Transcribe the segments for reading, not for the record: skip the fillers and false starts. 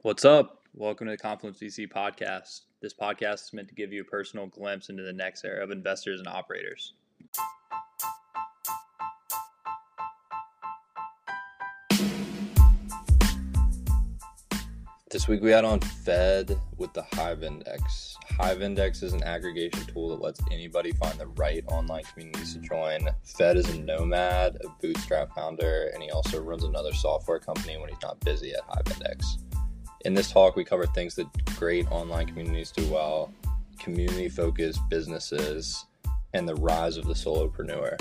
What's up? Welcome to the Confluence.VC podcast. This podcast is meant to give you a personal glimpse into the next era of investors and operators. This week we had on Fed with the Hive Index. Hive Index is an aggregation tool that lets anybody find the right online communities to join. Fed is a nomad, a bootstrap founder, and he also runs another software company when he's not busy at Hive Index. In this talk, we cover things that great online communities do well, community-focused businesses, and the rise of the solopreneur.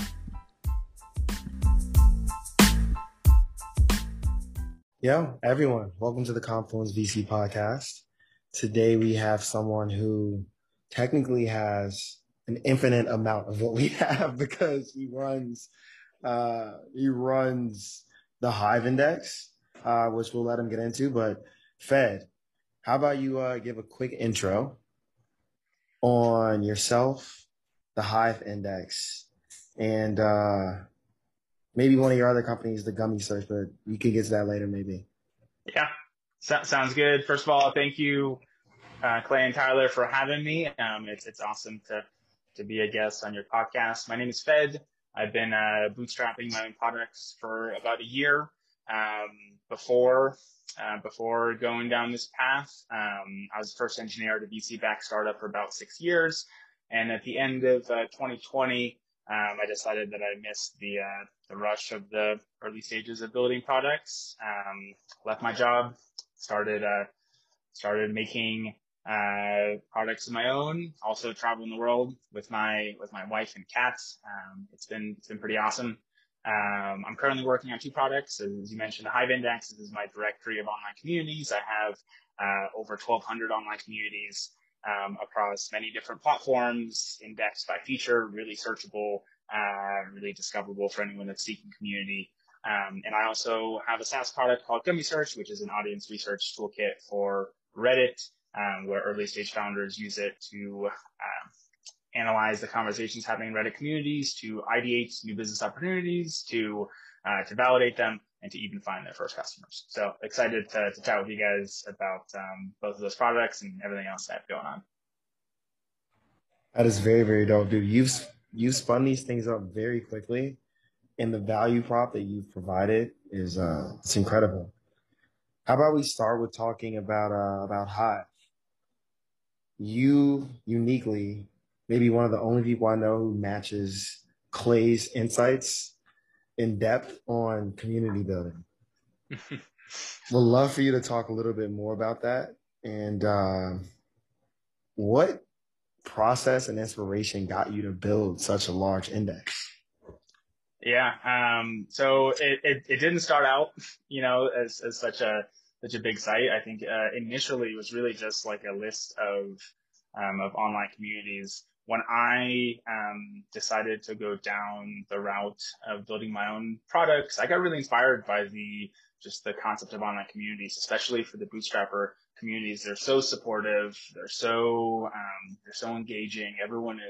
Yo, everyone, welcome to the Confluence.VC podcast. Today we have someone who technically has an infinite amount of what we have because he runs the Hive Index, which we'll let him get into. But Fed, how about you give a quick intro on yourself, the Hive Index, and maybe one of your other companies, the Gummy Search, but you can get to that later maybe. Yeah, sounds good. First of all, thank you, Clay and Tyler, for having me. It's awesome to be a guest on your podcast. My name is Fed. I've been bootstrapping my own products for about a year. Before going down this path, I was the first engineer at a VC-backed startup for about 6 years. And at the end of 2020, I decided that I missed the rush of the early stages of building products. Left my job, started making products of my own. Also traveling the world with my wife and cats. It's been pretty awesome. I'm currently working on 2 products. As you mentioned, the Hive Index. This is my directory of online communities. I have over 1,200 online communities across many different platforms, indexed by feature, really searchable, really discoverable for anyone that's seeking community. And I also have a SaaS product called Gummy Search, which is an audience research toolkit for Reddit, where early stage founders use it to analyze the conversations happening in Reddit communities, to ideate new business opportunities, to validate them, and to even find their first customers. So excited to chat with you guys about both of those products and everything else I have going on. That is very, very dope, dude. You've spun these things up very quickly, and the value prop that you've provided is it's incredible. How about we start with talking about Hive? You uniquely, maybe one of the only people I know who matches Clay's insights in depth on community building. Would love for you to talk a little bit more about that and what process and inspiration got you to build such a large index? Yeah. So it didn't start out, as such a big site. I think initially it was really just like a list of online communities. When I decided to go down the route of building my own products, I got really inspired by the concept of online communities, especially for the bootstrapper communities. They're so supportive. They're so engaging. Everyone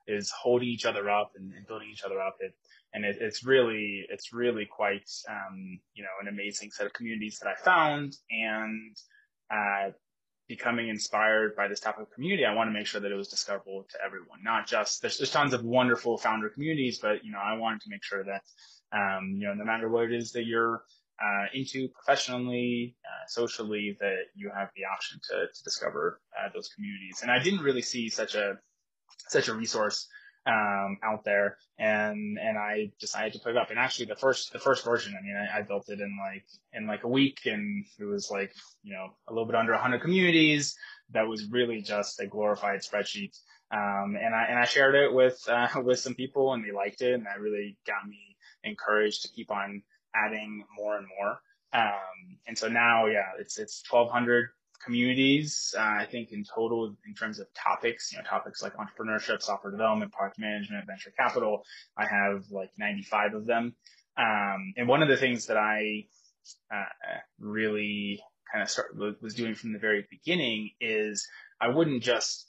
is holding each other up and building each other up. It's really quite an amazing set of communities that I found, and becoming inspired by this type of community, I want to make sure that it was discoverable to everyone. Not just there's tons of wonderful founder communities, but I wanted to make sure that no matter what it is that you're into professionally, socially, that you have the option to discover those communities. And I didn't really see such a resource out there, and I decided to put it up. And actually the first version, I built it in like a week, and it was like a little bit under 100 communities. That was really just a glorified spreadsheet. And I shared it with some people, and they liked it, and that really got me encouraged to keep on adding more and more. And so now, it's 1,200 communities, I think in total, in terms of topics, topics like entrepreneurship, software development, product management, venture capital. I have like 95 of them. And one of the things that I really kind of was doing from the very beginning is I wouldn't just,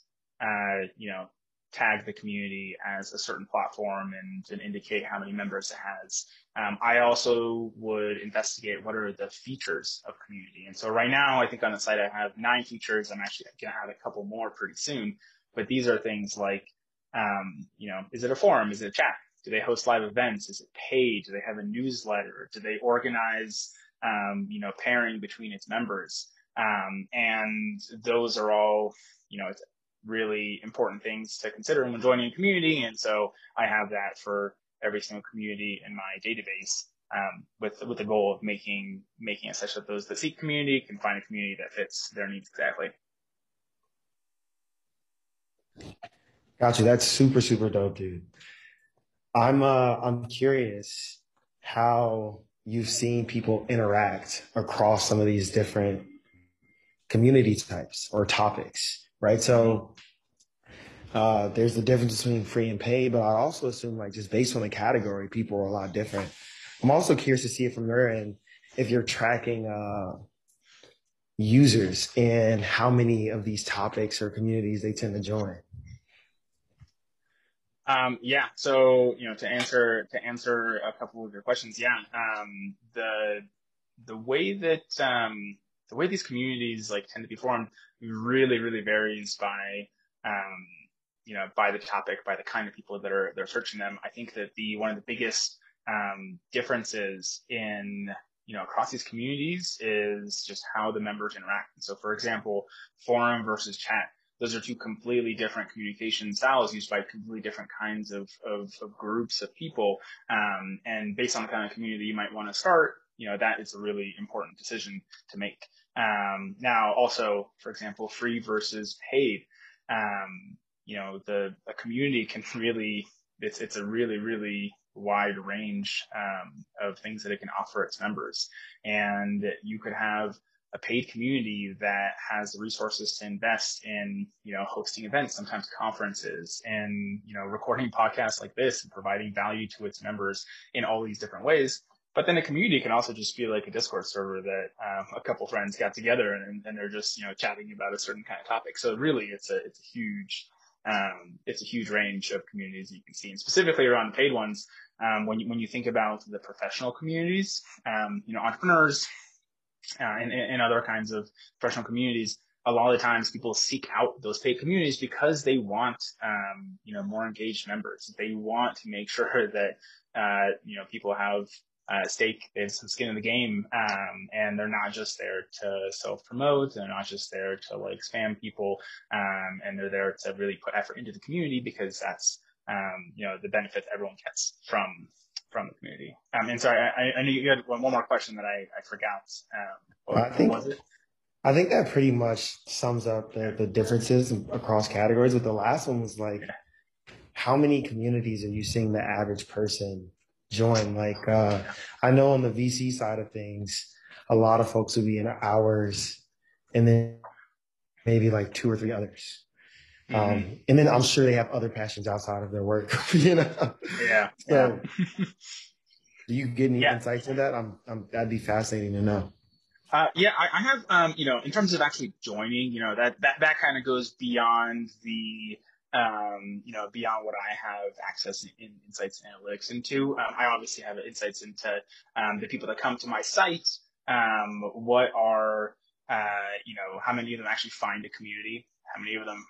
tag the community as a certain platform and indicate how many members it has. I also would investigate what are the features of community. And so right now, I think on the site, I have 9 features. I'm actually going to add a couple more pretty soon. But these are things like, is it a forum? Is it a chat? Do they host live events? Is it paid? Do they have a newsletter? Do they organize, pairing between its members? And those are all, it's really important things to consider when joining a community. And so I have that for every single community in my database, with the goal of making it such that those that seek community can find a community that fits their needs exactly. Gotcha. That's super, super dope, dude. I'm curious how you've seen people interact across some of these different community types or topics, right? So there's the difference between free and paid, but I also assume like just based on the category, people are a lot different. I'm also curious to see it from your end if you're tracking users and how many of these topics or communities they tend to join. So, to answer a couple of your questions, the way these communities like tend to be formed really, really varies by, by the topic, by the kind of people that are searching them. I think that one of the biggest differences in across these communities is just how the members interact. And so, for example, forum versus chat. Those are two completely different communication styles used by completely different kinds of groups of people. And based on the kind of community you might want to start, that is a really important decision to make. Now, also, for example, free versus paid. A community can really, it's a really, really wide range of things that it can offer its members. And you could have a paid community that has the resources to invest in, hosting events, sometimes conferences, and, recording podcasts like this and providing value to its members in all these different ways. But then a community can also just be like a Discord server that a couple friends got together and they're just, chatting about a certain kind of topic. So really, it's a huge range of communities you can see, and specifically around the paid ones. When you think about the professional communities, entrepreneurs, and other kinds of professional communities, a lot of times people seek out those paid communities because they want, more engaged members. They want to make sure that, people have stake, they have some skin in the game, and they're not just there to self-promote. They're not just there to like spam people, and they're there to really put effort into the community because that's, the benefit that everyone gets from the community. And sorry, I knew you had one more question that I forgot. I think that pretty much sums up the differences across categories. But the last one was like, how many communities are you seeing the average person join? Like, I know on the VC side of things, a lot of folks will be in hours and then maybe like 2 or 3 others. And then I'm sure they have other passions outside of their work, Yeah. So do you get any insights into that? That'd be fascinating to know. I have, in terms of actually joining, that kind of goes beyond the, beyond what I have access in insights and analytics into. I obviously have insights into, the people that come to my site, what are, how many of them actually find a community, how many of them,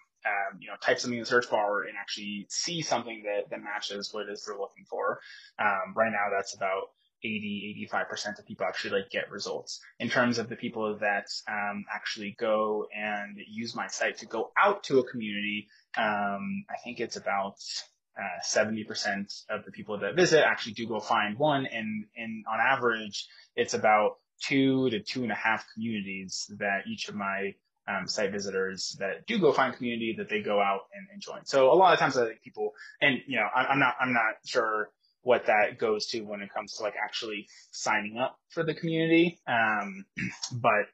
type something in the search bar and actually see something that matches what it is they're looking for. Right now, that's about 85% of people actually get results. In terms of the people that actually go and use my site to go out to a community, I think it's about 70% of the people that visit actually do go find one, and on average, it's about 2 to 2.5 communities that each of my site visitors that do go find community that they go out and join. So a lot of times I think people, and I'm not sure what that goes to when it comes to actually signing up for the community. But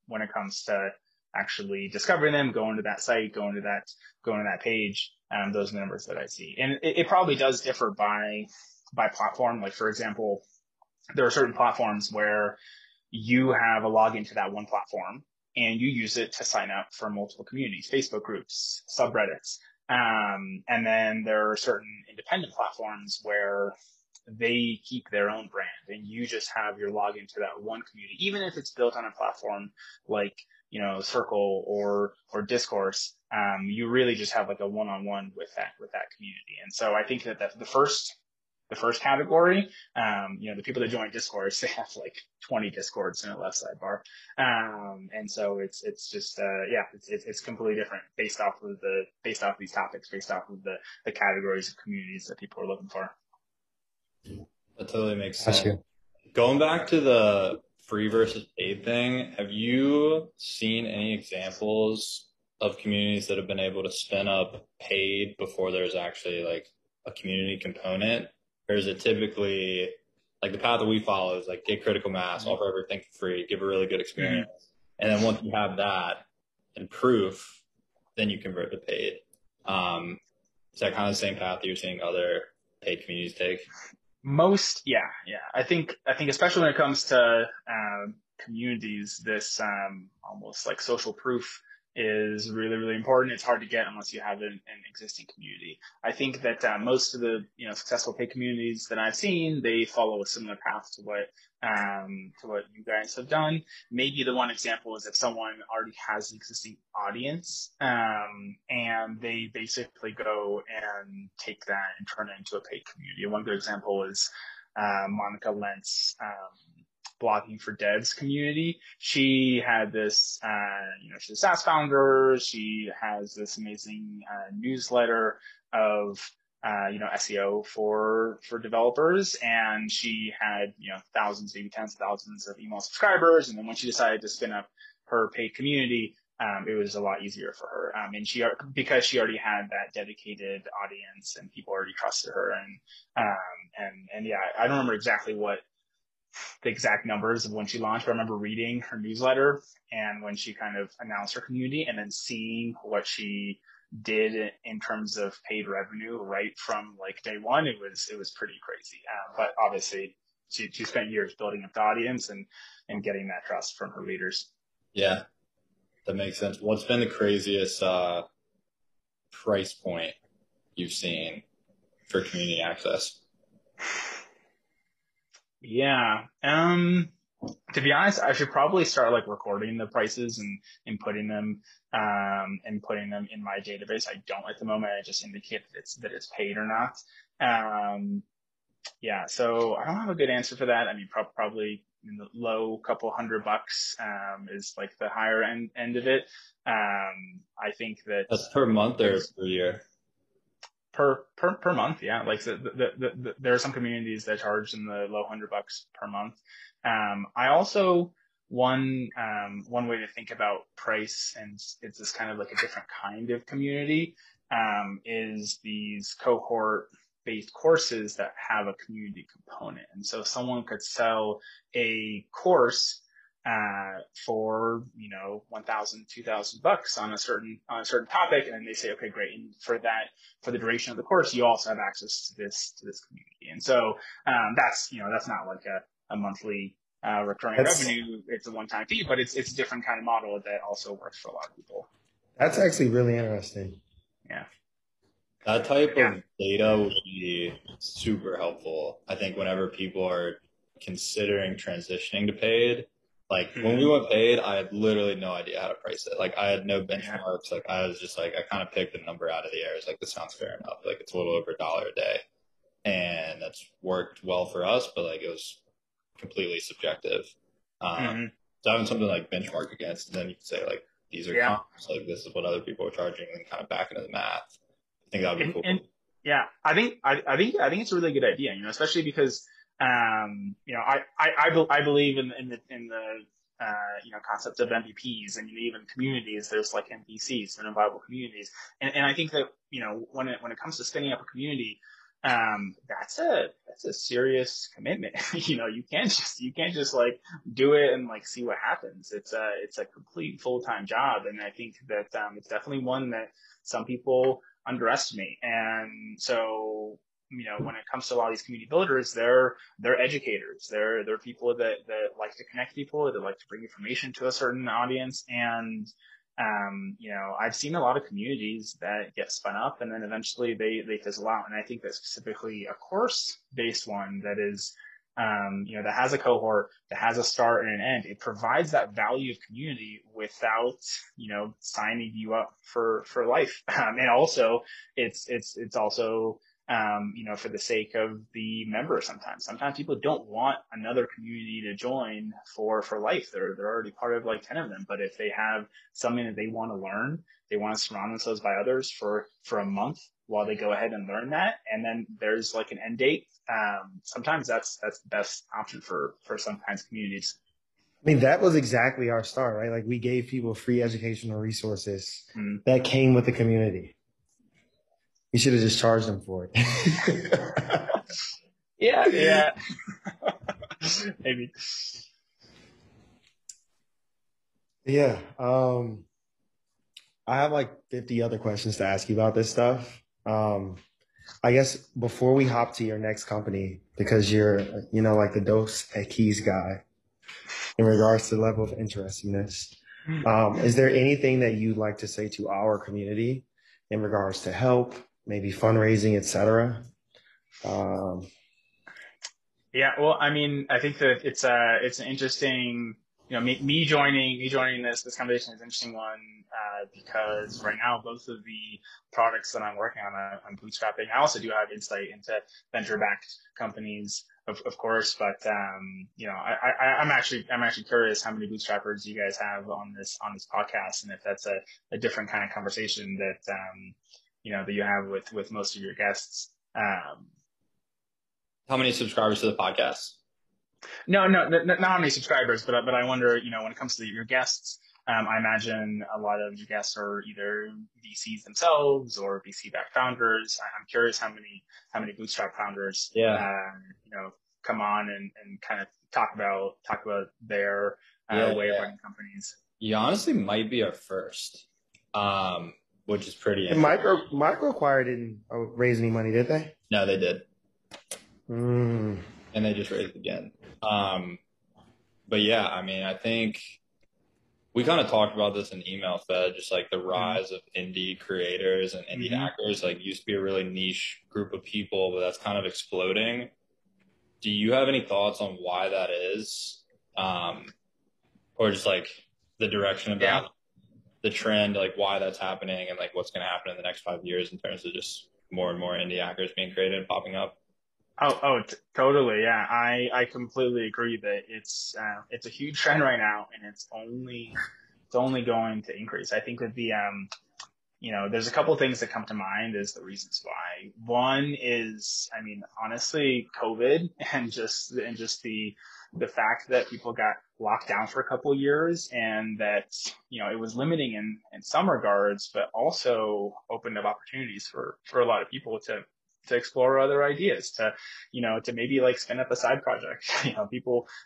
when it comes to actually discovering them, going to that site, going to that page, those are the numbers that I see. And it probably does differ by platform. Like, for example, there are certain platforms where you have a login to that one platform and you use it to sign up for multiple communities, Facebook groups, subreddits. And then there are certain independent platforms where they keep their own brand and you just have your login to that one community, even if it's built on a platform like, Circle or Discourse. You really just have like a one-on-one with that community. And so I think that the first category, the people that join Discourse, they have like 20 Discords in a left sidebar. And so it's just, it's completely different based off of these topics, based off of the categories of communities that people are looking for. That totally makes That's sense. you. Going back to the free versus paid thing, have you seen any examples of communities that have been able to spin up paid before there's actually like a community component? Or is it typically like the path that we follow is like get critical mass, offer everything for free, give a really good experience. And then once you have that and proof, then you convert to paid. Is that kind of the same path that you're seeing other paid communities take? Yeah. I think especially when it comes to communities, this almost like social proof is really, really important. It's hard to get unless you have an existing community. I think that most of the successful paid communities that I've seen, they follow a similar path to what you guys have done. Maybe the one example is if someone already has an existing audience, and they basically go and take that and turn it into a paid community. One good example is Monica Lentz, blogging for devs community. She had this, she's a SaaS founder. She has this amazing newsletter of SEO for developers, and she had thousands, maybe tens of thousands of email subscribers. And then when she decided to spin up her paid community, it was a lot easier for her, and because she already had that dedicated audience and people already trusted her. And yeah, I don't remember exactly what the exact numbers of when she launched, but I remember reading her newsletter and when she kind of announced her community, and then seeing what she did in terms of paid revenue right from like day one. It was pretty crazy. But obviously she spent years building up the audience and getting that trust from her readers. Yeah, that makes sense. What's been the craziest price point you've seen for community access? Yeah. To be honest, I should probably start like recording the prices and putting them in my database. I don't at the moment. I just indicate that it's paid or not. Yeah. So I don't have a good answer for that. I mean, probably in the low couple $100 is like the higher end of it. I think That's per month or per year? Per month, yeah. Like there are some communities that charge in the low $100 per month. I also one way to think about price, and it's this kind of like a different kind of community, is these cohort-based courses that have a community component. And so someone could sell a course for $1,000, $2,000 on a certain topic, and then they say, okay, great, and for the duration of the course, you also have access to this community. And so that's not like a monthly recurring revenue. It's a one-time fee, but it's a different kind of model that also works for a lot of people. That's actually really interesting. Yeah. That type of data would be super helpful. I think whenever people are considering transitioning to paid, like when we went paid, I had literally no idea how to price it. Like I had no benchmarks. Like I was just like, I kind of picked a number out of the air. It's like, this sounds fair enough. Like it's a little over $1 a day. And that's worked well for us, but like it was completely subjective. So having something like benchmark against, and then you can say like, these are comps, like this is what other people are charging, and kind of back into the math. I think that would be cool. And yeah, I think it's a really good idea, especially because, I believe in the concept of MVPs, and even communities. There's like MVCs, minimum viable communities, and I think that when it comes to spinning up a community, that's a serious commitment. You can't just like do it and like see what happens. It's a complete full-time job, and I think that it's definitely one that some people underestimate. And so when it comes to a lot of these community builders, they're educators. They're people that like to connect people, that like to bring information to a certain audience, and I've seen a lot of communities that get spun up and then eventually they fizzle out. And I think that specifically a course-based one that is, that has a cohort, that has a start and an end, it provides that value of community without, signing you up for life. And also it's also, for the sake of the member sometimes people don't want another community to join for life. They're already part of like 10 of them. But if they have something that they want to learn, they want to surround themselves by others for a month while they go ahead and learn that. And then there's like an end date. Sometimes that's the best option for some kinds of communities. I mean, that was exactly our start, right? Like we gave people free educational resources that came with the community. You should have just charged them for it. Yeah. Maybe. Yeah. I have like 50 other questions to ask you about this stuff. I guess before we hop to your next company, because you're, like the Dos Equis guy in regards to the level of interestingness, is there anything that you'd like to say to our community in regards to help, maybe fundraising, etc.? Yeah, well, I mean, I think that it's an interesting, me joining this conversation is an interesting one, because right now both of the products that I'm working on, I'm bootstrapping. I also do have insight into venture-backed companies, of course, but I'm actually curious how many bootstrappers you guys have on this podcast, and if that's a different kind of conversation that that you have with most of your guests. How many subscribers to the podcast? No, not how many subscribers, but I wonder, when it comes to your guests, I imagine a lot of your guests are either VCs themselves or VC-backed founders. I'm curious how many bootstrap founders, come on and kind of talk about their way of running companies. You honestly might be our first, which is pretty interesting. Microacquire didn't raise any money, did they? No, they did. And they just raised again. But yeah, I mean, I think we kind of talked about this in email fed, just like the rise of indie creators and indie hackers. Like used to be a really niche group of people, but that's kind of exploding. Do you have any thoughts on why that is? Or just like the direction of that, the trend, like why that's happening and like what's going to happen in the next 5 years in terms of just more and more indie hackers being created and popping up? Totally. Yeah. I completely agree that it's a huge trend right now, and it's only going to increase. I think that there's a couple of things that come to mind as the reasons why. One is, I mean, honestly, COVID and just the fact that people got locked down for a couple of years, and that, it was limiting in some regards, but also opened up opportunities for a lot of people to explore other ideas, to maybe like spin up a side project.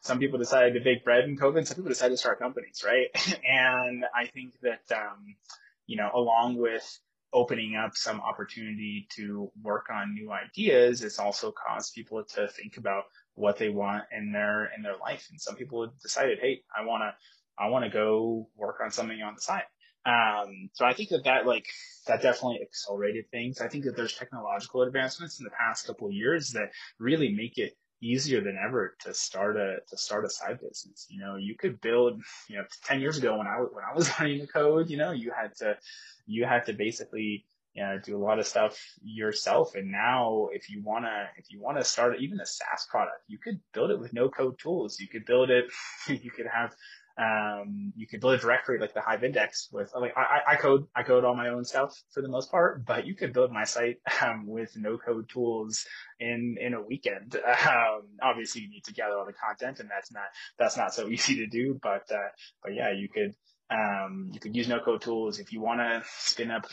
Some people decided to bake bread in COVID, some people decided to start companies, right? And I think that, along with opening up some opportunity to work on new ideas, it's also caused people to think about what they want in their life. And some people have decided, hey, I want to go work on something on the side. So I think that definitely accelerated things. I think that there's technological advancements in the past couple of years that really make it easier than ever to start a side business. You could build, 10 years ago when I was learning the code, you had to basically, do a lot of stuff yourself. And now if you want to start even a SaaS product, you could build it with no code tools. You could build it, you could build a directory like the Hive Index with, like, I code all my own stuff for the most part, but you could build my site with no code tools in a weekend. Obviously you need to gather all the content, and that's not so easy to do, but yeah, you could use no code tools. If you want to spin up,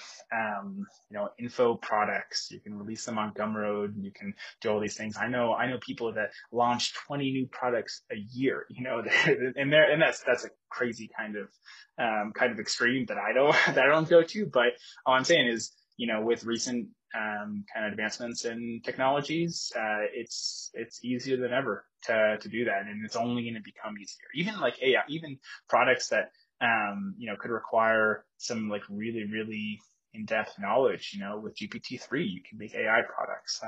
info products, you can release them on Gumroad, and you can do all these things. I know people that launch 20 new products a year, and that's a crazy kind of extreme that I don't go to. But all I'm saying is, with recent kind of advancements in technologies, it's easier than ever to do that, and it's only going to become easier. Even like AI, even products that could require some like really, really in-depth knowledge. With GPT-3, you can make AI products.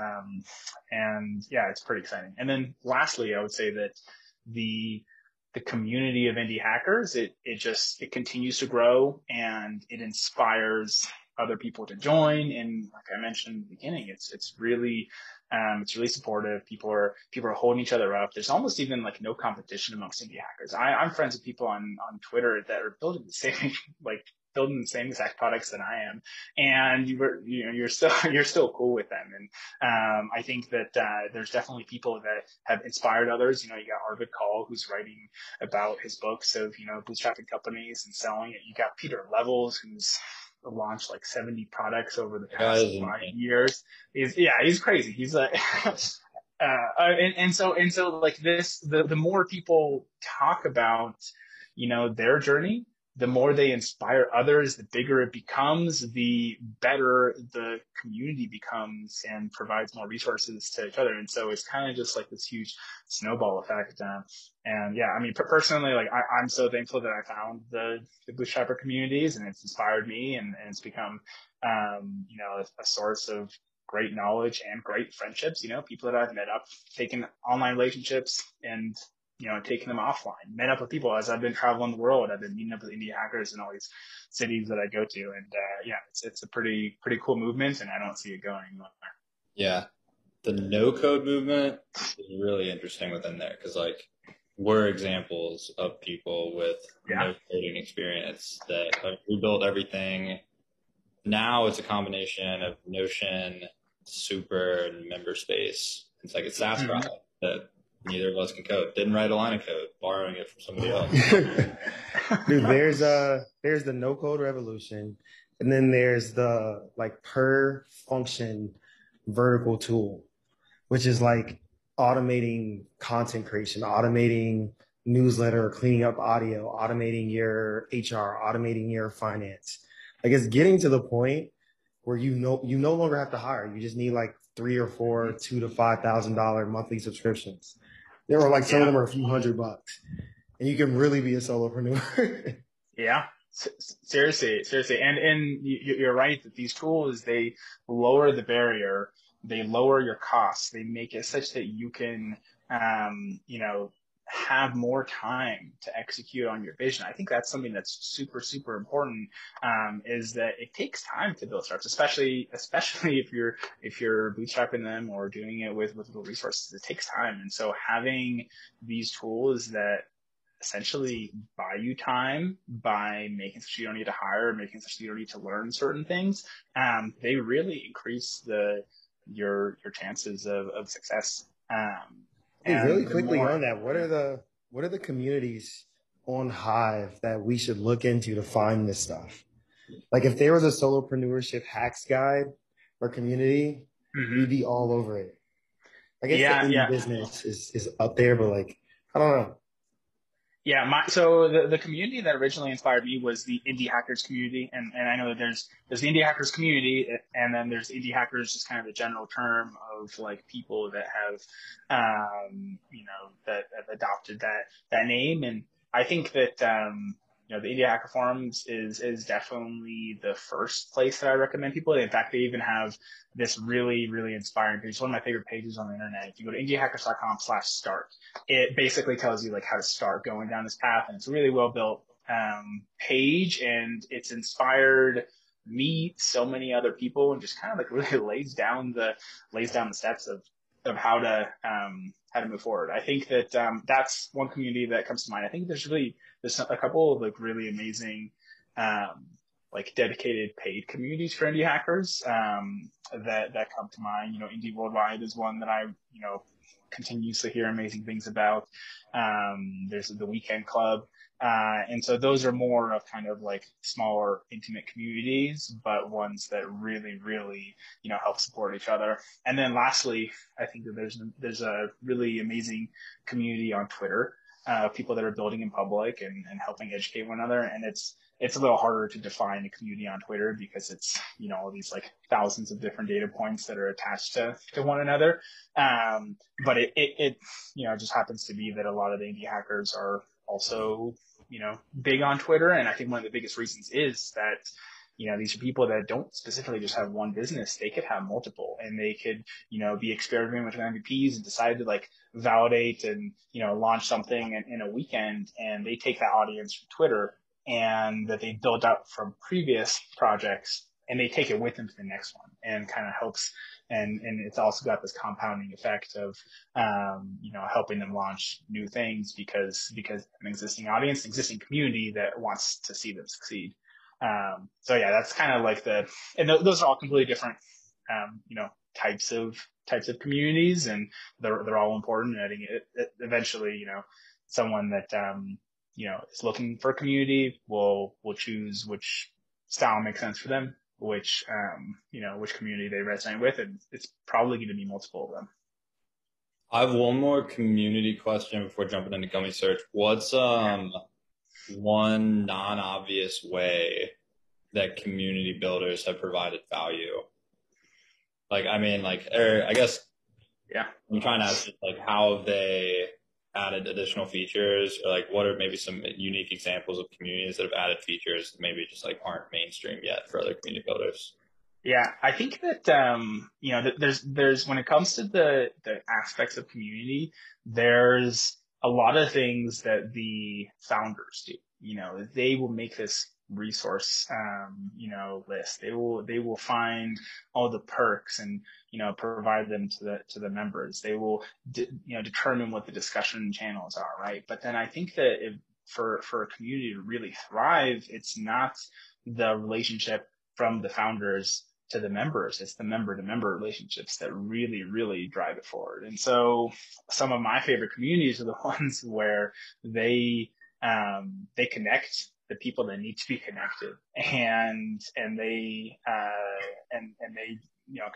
And yeah, it's pretty exciting. And then lastly, I would say that the community of indie hackers, it continues to grow, and it inspires other people to join. And like I mentioned in the beginning, it's really supportive. People are holding each other up. There's almost even like no competition amongst indie hackers. I'm friends with people on Twitter that are building the same building the same exact products that I am, and you're still cool with them. And I think that there's definitely people that have inspired others. You got Arvid Kahl, who's writing about his books of bootstrapping companies and selling it. You got Peter Levels, who's launched like 70 products over the past 5 years. He's crazy. He's like and so like this, the more people talk about their journey, the more they inspire others, the bigger it becomes, the better the community becomes and provides more resources to each other. And so it's kind of just like this huge snowball effect. And yeah, I mean, personally, like I'm so thankful that I found the bootstrapper communities, and it's inspired me, and it's become, a source of great knowledge and great friendships. People that I've met up, taken online relationships and taking them offline, met up with people as I've been traveling the world. I've been meeting up with indie hackers in all these cities that I go to. And it's a pretty cool movement, and I don't see it going anywhere. Yeah. The no code movement is really interesting within there, because like we're examples of people with no coding experience that we built everything. Now it's a combination of Notion, Super, and member space. It's like a SaaS product that neither of us can code. Didn't write a line of code, borrowing it from somebody else. Dude, there's the no code revolution, and then there's the like per function vertical tool, which is like automating content creation, automating newsletter, cleaning up audio, automating your HR, automating your finance. Like it's getting to the point where you no longer have to hire. You just need like 3 or 4, $2,000 to $5,000 monthly subscriptions. There are like some of them are a few $100, and you can really be a solopreneur. Yeah, seriously, and you're right that these tools, they lower the barrier, they lower your costs, they make it such that you can, have more time to execute on your vision. I think that's something that's super, super important. Is that it takes time to build startups, especially if you're bootstrapping them or doing it with little resources. It takes time, and so having these tools that essentially buy you time by making such you don't need to hire, making such you don't need to learn certain things, they really increase your chances of success. Hey, really quickly on that, what are the communities on Hive that we should look into to find this stuff? Like if there was a solopreneurship hacks guide or community, we'd be all over it. I guess the indie business is up there, but like I don't know. Yeah, so the community that originally inspired me was the indie hackers community, and I know that there's the indie hackers community, and then there's indie hackers, just kind of the general term of like people that have, that have adopted that name. And I think that the Indie Hacker Forums is definitely the first place that I recommend people. In fact, they even have this really, really inspiring page. It's one of my favorite pages on the internet. If you go to indiehackers.com/start, it basically tells you like how to start going down this path, and it's a really well built page, and it's inspired me, so many other people, and just kind of like really lays down the steps of how to move forward. I think that that's one community that comes to mind. I think there's a couple of like really amazing like dedicated paid communities for indie hackers that come to mind. Indie Worldwide is one that I continuously hear amazing things about. There's the Weekend Club. And so those are more of kind of like smaller, intimate communities, but ones that really, really, help support each other. And then lastly, I think that there's a really amazing community on Twitter, people that are building in public and helping educate one another. And it's a little harder to define a community on Twitter because it's, all these like thousands of different data points that are attached to one another. But it just happens to be that a lot of the indie hackers are also big on Twitter. And I think one of the biggest reasons is that, these are people that don't specifically just have one business. They could have multiple, and they could, be experimenting with MVPs and decide to like validate and, launch something in a weekend. And they take that audience from Twitter and that they built up from previous projects, and they take it with them to the next one, and kind of helps. And it's also got this compounding effect of, helping them launch new things because an existing audience, existing community that wants to see them succeed. So yeah, that's kind of like and those are all completely different, types of communities, and they're all important. And I think it eventually, someone that, is looking for a community will choose which style makes sense for them, which community they resonate with, and it's probably going to be multiple of them. I have one more community question before jumping into Gummy Search. What's one non-obvious way that community builders have provided value? Like, I mean, like, or I guess, yeah, I'm trying to ask, like, how have they added additional features, or like, what are maybe some unique examples of communities that have added features that maybe just like aren't mainstream yet for other community builders? Yeah, I think that, there's when it comes to the aspects of community, there's a lot of things that the founders do. They will make this resource, list. They will find all the perks and, provide them to the members. They will, determine what the discussion channels are, right? But then I think that for a community to really thrive, it's not the relationship from the founders to the members. It's the member to member relationships that really, really drive it forward. And so some of my favorite communities are the ones where they connect the people that need to be connected, and they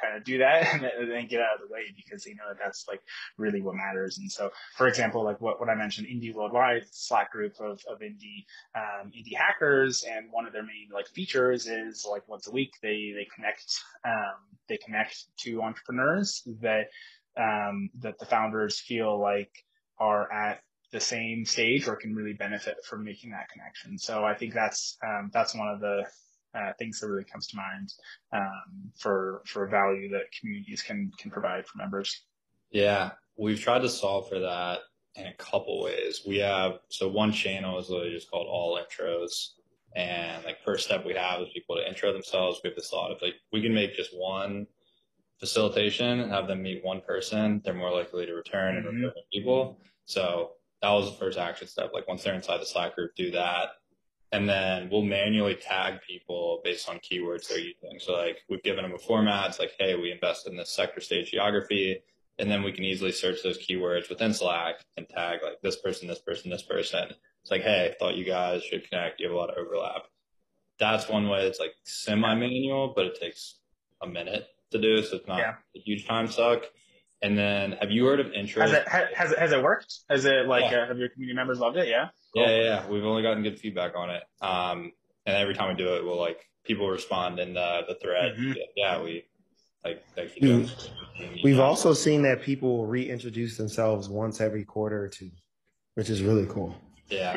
kind of do that and then get out of the way, because they know that that's like really what matters. And so, for example, like what I mentioned, Indie Worldwide, Slack group of indie hackers, and one of their main like features is like once a week they connect to entrepreneurs that the founders feel like are at the same stage or can really benefit from making that connection. So I think that's one of the things that really comes to mind for value that communities can provide for members. Yeah, we've tried to solve for that in a couple ways. So one channel is literally just called All Intros. And like first step we have is people to intro themselves. We have this thought of like, we can make just one facilitation and have them meet one person. They're more likely to return and refer people. So that was the first action step. Like once they're inside the Slack group, do that. And then we'll manually tag people based on keywords they're using. So like we've given them a format. It's like, hey, we invest in this sector, stage, geography. And then we can easily search those keywords within Slack and tag like this person, this person, this person. It's like, hey, I thought you guys should connect. You have a lot of overlap. That's one way. It's like semi-manual, but it takes a minute to do. So it's not a huge time suck. And then have you heard of intros? Has it worked? Has it like, have your community members loved it? Yeah. Cool. Yeah. We've only gotten good feedback on it. And every time we do it, we'll like, people respond in the thread. Yeah, we like, thank you. We've also seen that people reintroduce themselves once every quarter or two, which is really cool. Yeah.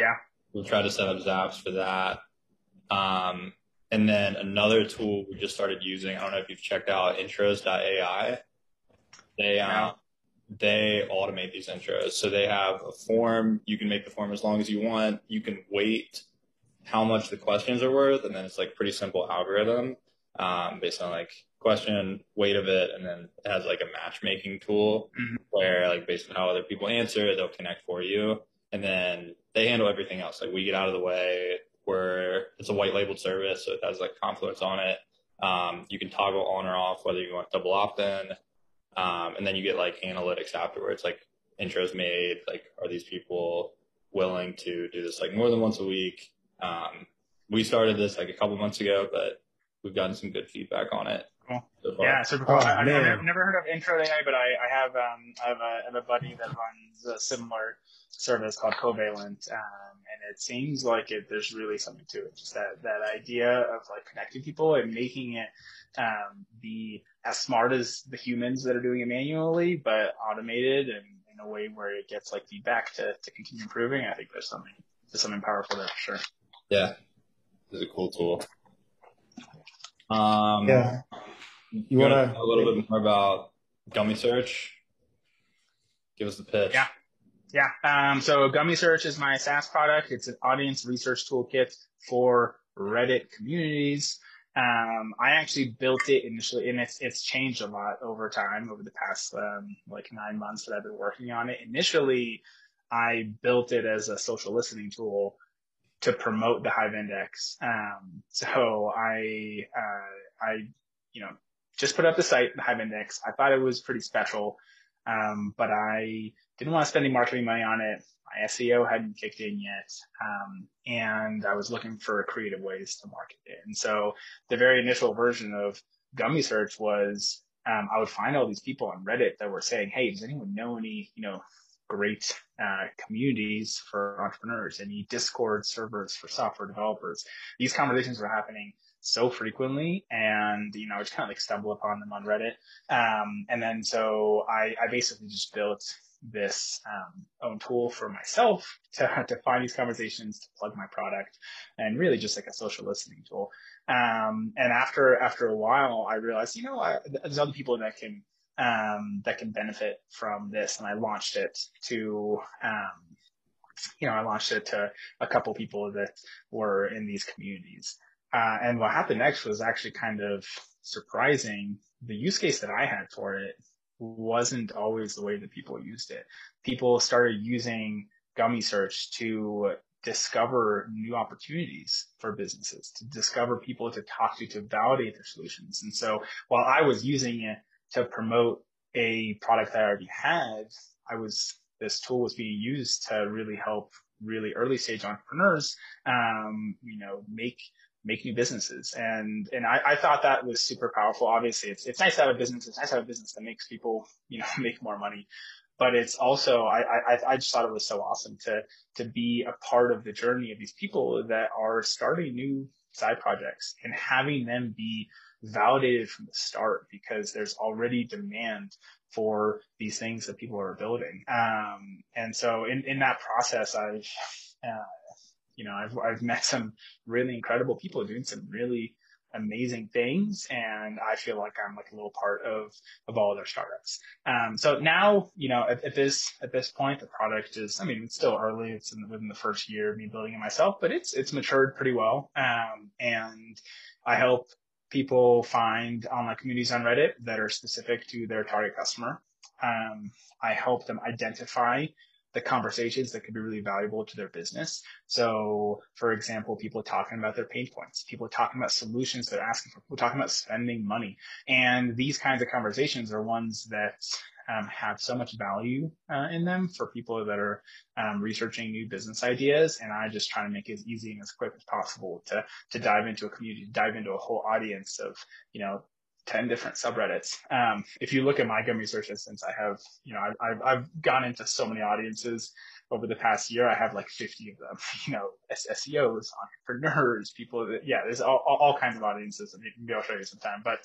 We'll try to set up Zaps for that. And then another tool we just started using, I don't know if you've checked out intros.ai. They automate these intros. So they have a form. You can make the form as long as you want. You can weight how much the questions are worth. And then it's like pretty simple algorithm based on like question, weight of it. And then it has like a matchmaking tool where like based on how other people answer, they'll connect for you. And then they handle everything else. Like we get out of the way. It's a white labeled service. So it has like Confluence on it. You can toggle on or off whether you want double opt-in. And then you get like analytics afterwards, like intros made, like, are these people willing to do this like more than once a week? We started this like a couple months ago, but we've gotten some good feedback on it. Cool. So far. Yeah, super cool. I've never heard of Intro.ai, but I have a buddy that runs a similar service called Covalent, and it seems like there's really something to it. Just that idea of like connecting people and making it be as smart as the humans that are doing it manually, but automated and in a way where it gets like feedback to continue improving. I think there's something something powerful there for sure. Yeah, it's a cool tool. Yeah. You want to talk a little bit more about Gummy Search? Give us the pitch. Yeah. So Gummy Search is my SaaS product. It's an audience research toolkit for Reddit communities. I actually built it initially, and it's changed a lot over time, over the past like 9 months that I've been working on it. Initially, I built it as a social listening tool to promote the Hive Index. So you know, just put up the site, the Hive Index. I thought it was pretty special, but I didn't want to spend any marketing money on it. My SEO hadn't kicked in yet, and I was looking for creative ways to market it. And so the very initial version of Gummy Search was I would find all these people on Reddit that were saying, "Hey, does anyone know any, great communities for entrepreneurs, any Discord servers for software developers?" These conversations were happening so frequently, and I just kind of like stumble upon them on Reddit. And then so I basically just built this own tool for myself to find these conversations, to plug my product, and really just like a social listening tool. And after a while, I realized, there's other people that can benefit from this, and I launched it to a couple people that were in these communities. And what happened next was actually kind of surprising. The use case that I had for it wasn't always the way that people used it. People started using Gummy Search to discover new opportunities for businesses, to discover people to talk to validate their solutions. And so while I was using it to promote a product that I already had, this tool was being used to really help really early stage entrepreneurs, make new businesses. And I thought that was super powerful. Obviously it's nice to have a business. It's nice to have a business that makes people, make more money. But it's also, I just thought it was so awesome to be a part of the journey of these people that are starting new side projects and having them be validated from the start, because there's already demand for these things that people are building. And so in that process, I've met some really incredible people doing some really amazing things, and I feel like I'm like a little part of all of their startups. So now, at this point, the product is, it's still early. It's within the first year of me building it myself, but it's matured pretty well. And I help people find online communities on Reddit that are specific to their target customer. I help them identify the conversations that could be really valuable to their business. So, for example, people talking about their pain points, people talking about solutions they're asking for, people talking about spending money. And these kinds of conversations are ones that have so much value in them for people that are researching new business ideas. And I just try to make it as easy and as quick as possible to dive into a community, dive into a whole audience of, 10 different subreddits. If you look at my Gummy Search instance, I have, I've gone into so many audiences over the past year. I have like 50 of them, SEOs, entrepreneurs, people that, there's all kinds of audiences, and maybe I'll show you sometime. But,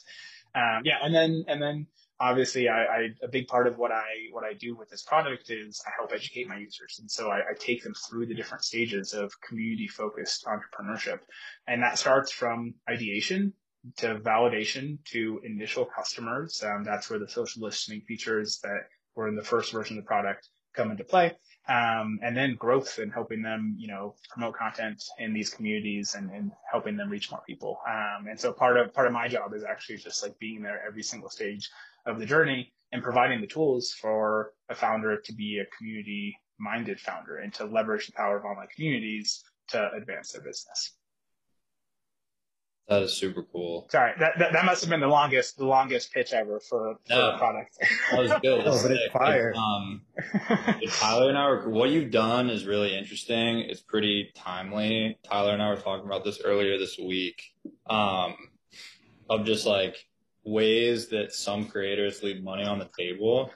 and then obviously a big part of what I do with this product is I help educate my users. And so I take them through the different stages of community focused entrepreneurship. And that starts from ideation to validation to initial customers. That's where the social listening features that were in the first version of the product come into play. And then growth and helping them, promote content in these communities and helping them reach more people. And so part of my job is actually just like being there every single stage of the journey and providing the tools for a founder to be a community minded founder and to leverage the power of online communities to advance their business. That is super cool. Sorry, that must have been the longest pitch ever for a product. That was good. But it's fire. Tyler and I what you've done is really interesting. It's pretty timely. Tyler and I were talking about this earlier this week, of just like ways that some creators leave money on the table.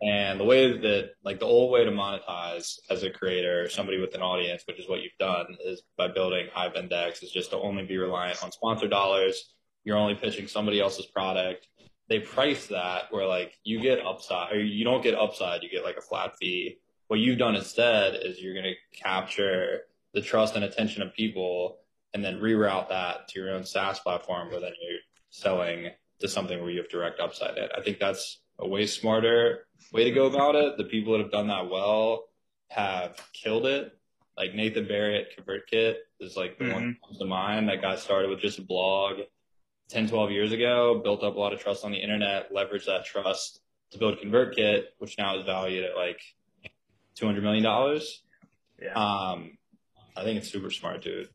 And the way that, like, the old way to monetize as a creator, somebody with an audience, which is what you've done, is by building Hive Index, is just to only be reliant on sponsor dollars. You're only pitching somebody else's product. They price that where, like, you get upside, or you don't get upside, you get like a flat fee. What you've done instead is you're going to capture the trust and attention of people and then reroute that to your own SaaS platform where then you're selling to something where you have direct upside in. I think that's a way smarter way to go about it. The people that have done that well have killed it. Like Nathan Barrett, ConvertKit is like the one that comes to mind. That got started with just a blog 10, 12 years ago, built up a lot of trust on the internet, leveraged that trust to build ConvertKit, which now is valued at like $200 million. Yeah. I think it's super smart, dude.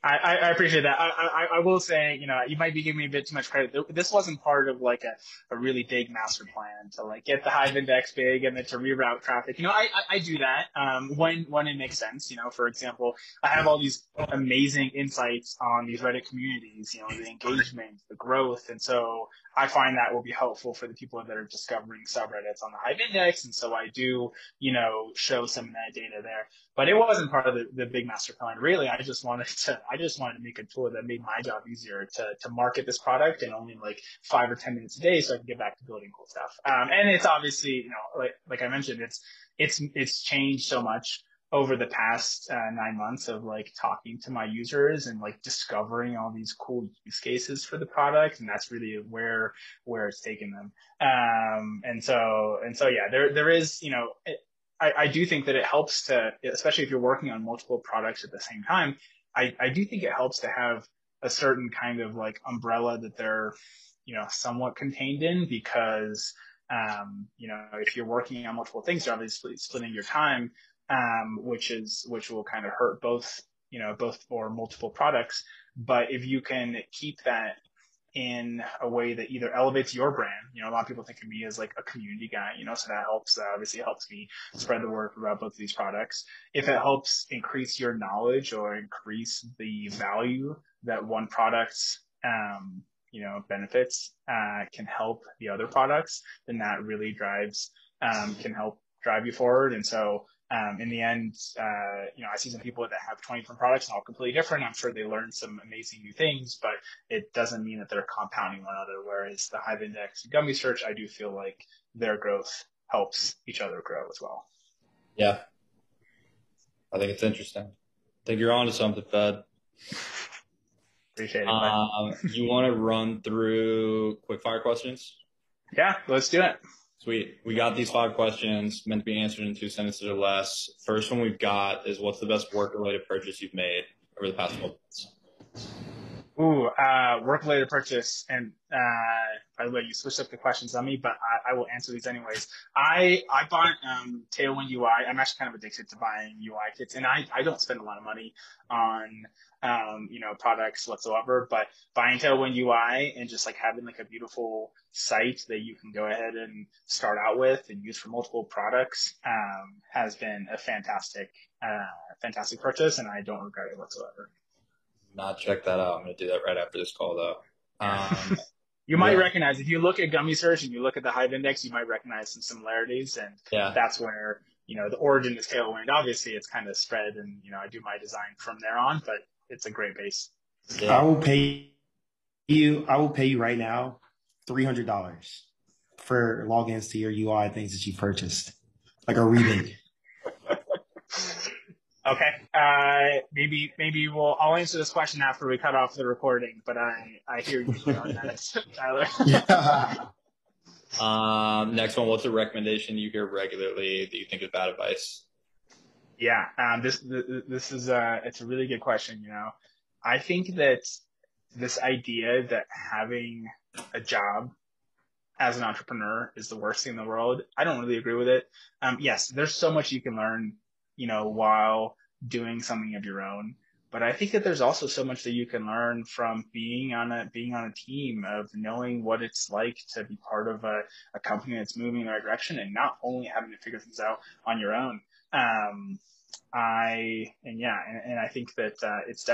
I appreciate that. I will say, you might be giving me a bit too much credit. This wasn't part of like a really big master plan to like get the Hive Index big and then to reroute traffic. I do that, when it makes sense. For example, I have all these amazing insights on these Reddit communities, the engagement, the growth. And so I find that will be helpful for the people that are discovering subreddits on the Hive Index. And so I do, show some of that data there. But it wasn't part of the big master plan. Really, I just wanted to make a tool that made my job easier to market this product in only like 5 or 10 minutes a day, so I can get back to building cool stuff. And it's obviously, like I mentioned, it's changed so much over the past 9 months of like talking to my users and like discovering all these cool use cases for the product, and that's really where it's taken them. And so yeah, there is, I do think that it helps to, especially if you're working on multiple products at the same time, I do think it helps to have a certain kind of like umbrella that they're, somewhat contained in, because, if you're working on multiple things, you're obviously splitting your time, which will kind of hurt both or multiple products. But if you can keep that in a way that either elevates your brand. A lot of people think of me as like a community guy, so that helps. That obviously helps me spread the word about both of these products. If it helps increase your knowledge or increase the value that one product's, benefits, can help the other products, then that really can help drive you forward. And so, in the end, I see some people that have 20 different products and all completely different. I'm sure they learned some amazing new things, but it doesn't mean that they're compounding one another. Whereas the Hive Index and Gummy Search, I do feel like their growth helps each other grow as well. Yeah. I think it's interesting. I think you're on to something, Fed. Appreciate it. You want to run through quick fire questions? Yeah, let's do it. Sweet. We got these 5 questions meant to be answered in 2 sentences or less. First one we've got is, what's the best work-related purchase you've made over the past 12 months? Ooh, work-related purchase. And by the way, you switched up the questions on me, but I will answer these anyways. I bought Tailwind UI. I'm actually kind of addicted to buying UI kits, and I don't spend a lot of money on products whatsoever. But buying Tailwind UI and just like having like a beautiful site that you can go ahead and start out with and use for multiple products has been a fantastic purchase, and I don't regret it whatsoever. Not check that out. I'm going to do that right after this call, though. You might recognize, if you look at Gummy Search and you look at the Hive Index, you might recognize some similarities, and that's where, the origin is Tailwind. Obviously, it's kind of spread, and, I do my design from there on, but it's a great base. Yeah. I will pay you right now $300 for logins to your UI things that you purchased, like a rebate. Okay. Maybe I'll answer this question after we cut off the recording, but I hear you on that, Tyler. Yeah. Next one. What's a recommendation you hear regularly that you think is bad advice? Yeah. This is it's a really good question. I think that this idea that having a job as an entrepreneur is the worst thing in the world, I don't really agree with it. Yes, there's so much you can learn, while doing something of your own. But I think that there's also so much that you can learn from being on a team, of knowing what it's like to be part of a company that's moving in the right direction, and not only having to figure things out on your own. I think that it's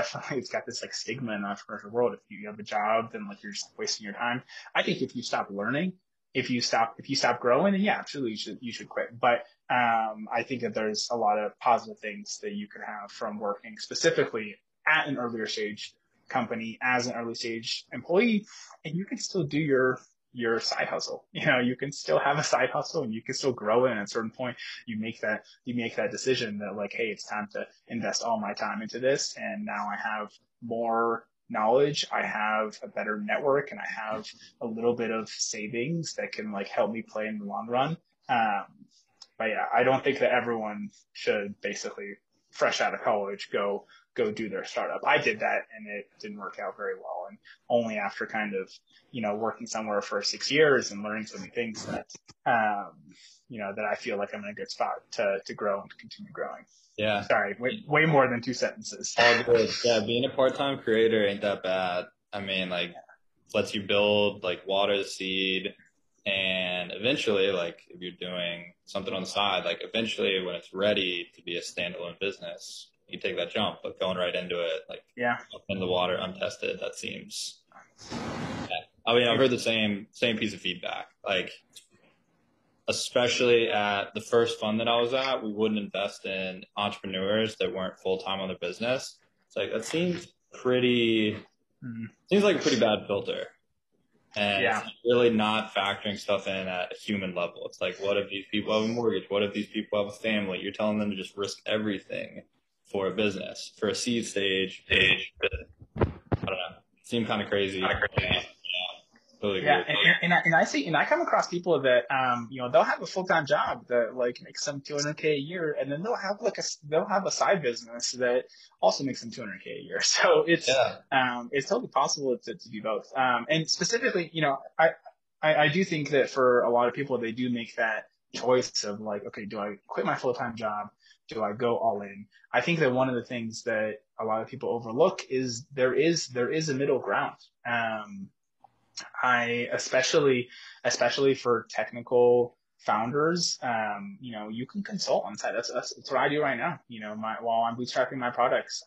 got this like stigma in the entrepreneurial world. If you have a job, then like you're just wasting your time. I think if you stop learning, if you stop growing, then yeah, absolutely you should quit. But I think that there's a lot of positive things that you could have from working specifically at an earlier stage company as an early stage employee, and you can still do your your side hustle. You can still have a side hustle and you can still grow it. And at a certain point, you make that decision that like, hey, it's time to invest all my time into this. And now I have more knowledge. I have a better network and I have a little bit of savings that can like help me play in the long run. But yeah, I don't think that everyone should basically fresh out of college go do their startup. I did that and it didn't work out very well. And only after kind of, working somewhere for 6 years and learning so many things that, that I feel like I'm in a good spot to grow and to continue growing. Yeah. Sorry, way more than 2 sentences. All good. Yeah, being a part-time creator ain't that bad. I mean, like, lets you build, like, water the seed, and eventually, like, if you're doing something on the side, like, eventually when it's ready to be a standalone business, you take that jump. But going right into it, like, up in the water, untested, that seems. Yeah. I mean, I've heard the same piece of feedback. Like, especially at the first fund that I was at, we wouldn't invest in entrepreneurs that weren't full-time on their business. It's like, that seems like a pretty bad filter. And it's really not factoring stuff in at a human level. It's like, what if these people have a mortgage? What if these people have a family? You're telling them to just risk everything for a business, for a seed stage. I don't know. It seemed kind of crazy. Yeah. Totally yeah, and I come across people that they'll have a full-time job that like makes them $200K a year, and then they'll have a side business that also makes them $200K a year. So it's totally possible to do both. And specifically, I do think that for a lot of people, they do make that choice of like, okay, do I quit my full-time job? Do I go all in? I think that one of the things that a lot of people overlook is there is a middle ground. Especially for technical founders, you can consult on site. That's what I do right now. While I'm bootstrapping my products,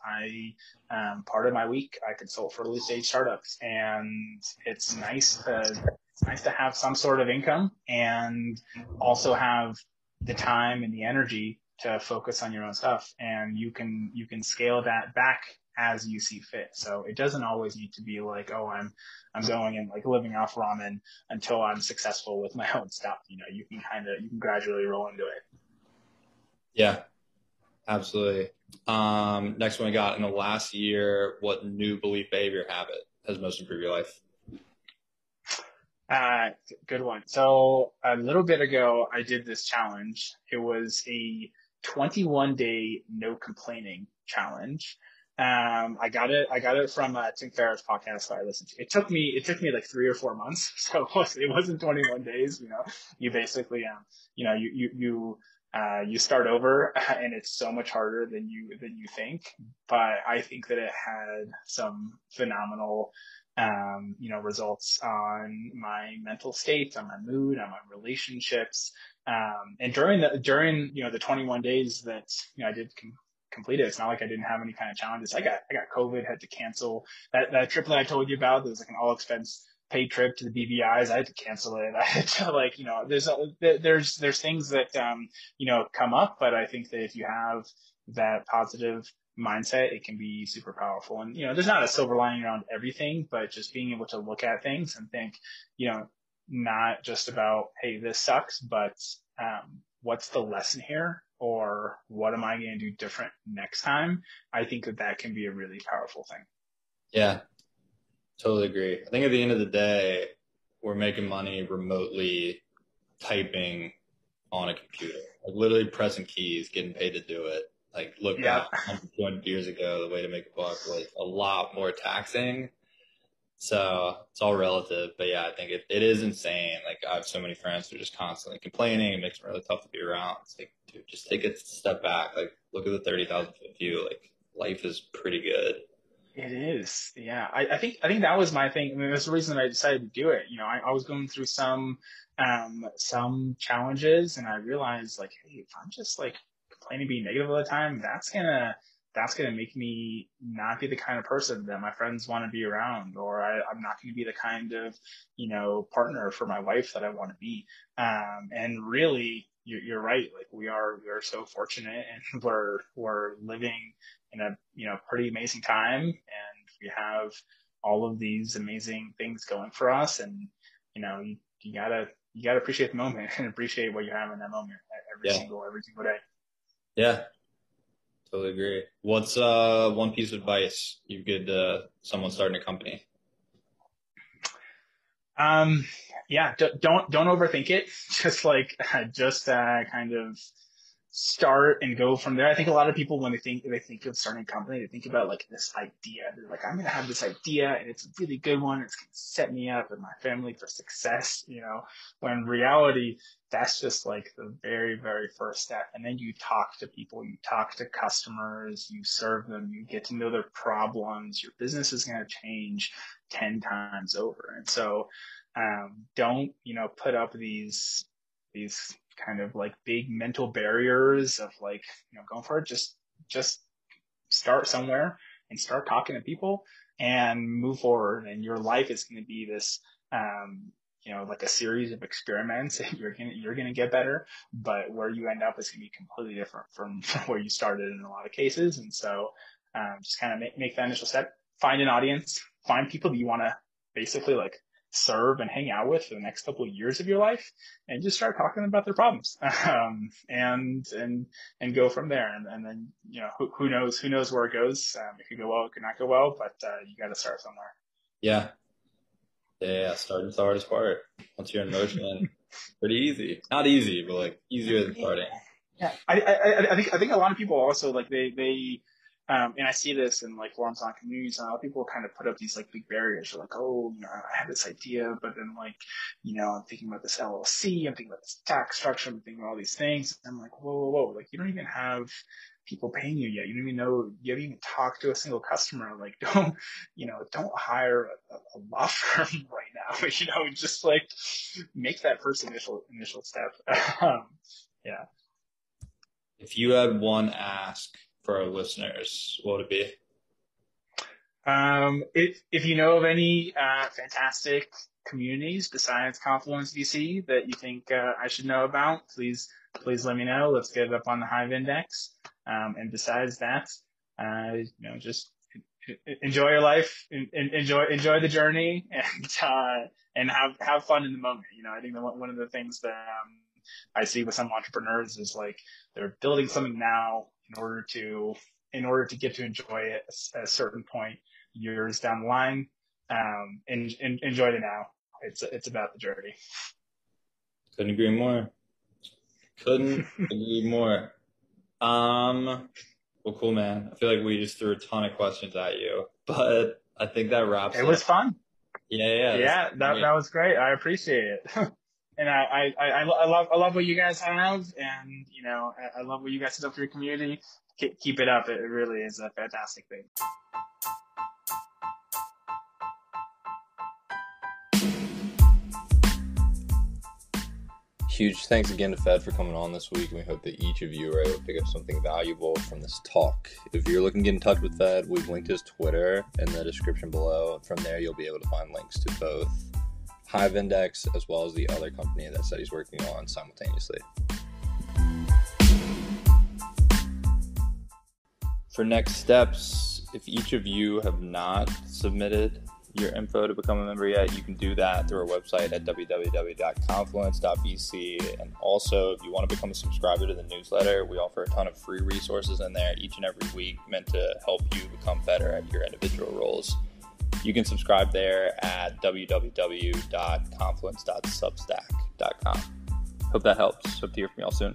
part of my week I consult for early stage startups, and it's nice to have some sort of income and also have the time and the energy to focus on your own stuff. And you can scale that back as you see fit. So it doesn't always need to be like, oh, I'm going and like living off ramen until I'm successful with my own stuff. You can gradually roll into it. Yeah, absolutely. Next one we got, in the last year, what new belief, behavior, habit has most improved your life? Good one. So a little bit ago, I did this challenge. It was a 21-day no complaining challenge. I got it from Tim Ferriss' podcast that I listened to. It took me like 3 or 4 months. So it wasn't 21 days, you basically, you start over and it's so much harder than you think. But I think that it had some phenomenal, results on my mental state, on my mood, on my relationships. And during the 21 days that, I did complete it, it's not like I didn't have any kind of challenges. I got COVID, had to cancel that trip that I told you about. There was like an all expense paid trip to the BVI's. I had to cancel it. I had to there's things that, come up, but I think that if you have that positive mindset, it can be super powerful. And, there's not a silver lining around everything, but just being able to look at things and think, not just about, hey, this sucks, but, what's the lesson here? Or what am I going to do different next time? I think that can be a really powerful thing. Yeah, totally agree. I think at the end of the day, we're making money remotely typing on a computer, like literally pressing keys, getting paid to do it. Like, look back 200 years ago, the way to make a buck was a lot more taxing. So it's all relative. But yeah, I think it is insane. Like, I have so many friends who are just constantly complaining. It makes it really tough to be around. It's like, dude, just take a step back. Like, look at the 30,000 foot view. Like, life is pretty good. It is. Yeah. I think that was my thing. I mean, that's the reason I decided to do it. I was going through some challenges, and I realized like, hey, if I'm just like complaining, being negative all the time, that's gonna make me not be the kind of person that my friends want to be around, or I'm not going to be the kind of, partner for my wife that I want to be. And really, you're right. Like we are so fortunate, and we're living in a, pretty amazing time, and we have all of these amazing things going for us. And, you gotta appreciate the moment and appreciate what you have in that moment every single day. Yeah, totally agree. What's one piece of advice you could someone starting a company? Don't overthink it. Just kind of start and go from there. I think a lot of people, when they think of starting a company, they think about like this idea. They're like, I'm going to have this idea and it's a really good one. It's going to set me up and my family for success, when in reality, that's just like the very, very first step. And then you talk to people, you talk to customers, you serve them, you get to know their problems. Your business is going to change 10 times over. And so, don't, put up these kind of like big mental barriers of like, going for it. Just start somewhere and start talking to people and move forward. And your life is going to be this, like a series of experiments. You're going to get better, but where you end up is going to be completely different from where you started in a lot of cases. And so, just kind of make that initial step, find an audience, find people that you want to basically like serve and hang out with for the next couple of years of your life, and just start talking about their problems, and go from there. And then, who knows where it goes. It could go well, it could not go well, but you got to start somewhere. Yeah. Starting's the hardest part. Once you're in motion, pretty easy. Not easy, but like easier than starting. Yeah. I think a lot of people also like they and I see this in like forums on communities, and a lot of people kind of put up these like big barriers. They're like, oh, I have this idea, but then like, I'm thinking about this LLC, I'm thinking about this tax structure, I'm thinking about all these things. And I'm like, whoa, like you don't even have people paying you yet. You don't even know, you haven't even talked to a single customer. Like don't hire a law firm right now. Just like make that first initial step. Yeah. If you had one ask for our listeners, what would it be? If you know of any fantastic communities besides Confluence.VC that you think I should know about, please let me know. Let's get it up on the Hive Index. And besides that, just enjoy your life, enjoy the journey, and have fun in the moment. I think that one of the things that I see with some entrepreneurs is like they're building something now in order to get to enjoy it at a certain point years down the line. And enjoy it now. It's about the journey. Couldn't agree more. Well, cool, man. I feel like we just threw a ton of questions at you, but I think that wraps it. It was fun. Yeah. That was great. I appreciate it. And I love what you guys have, and I love what you guys did for your community. Keep it up. It really is a fantastic thing. Huge thanks again to Fed for coming on this week, and we hope that each of you are able to pick up something valuable from this talk. If you're looking to get in touch with Fed, we've linked his Twitter in the description below. From there, you'll be able to find links to both Hive Index as well as the other company that said he's working on simultaneously. For next steps, if each of you have not submitted your info to become a member yet, you can do that through our website at www.Confluence.VC. And also, if you want to become a subscriber to the newsletter, we offer a ton of free resources in there each and every week meant to help you become better at your individual roles. You can subscribe there at www.confluence.substack.com. Hope that helps. Hope to hear from y'all soon.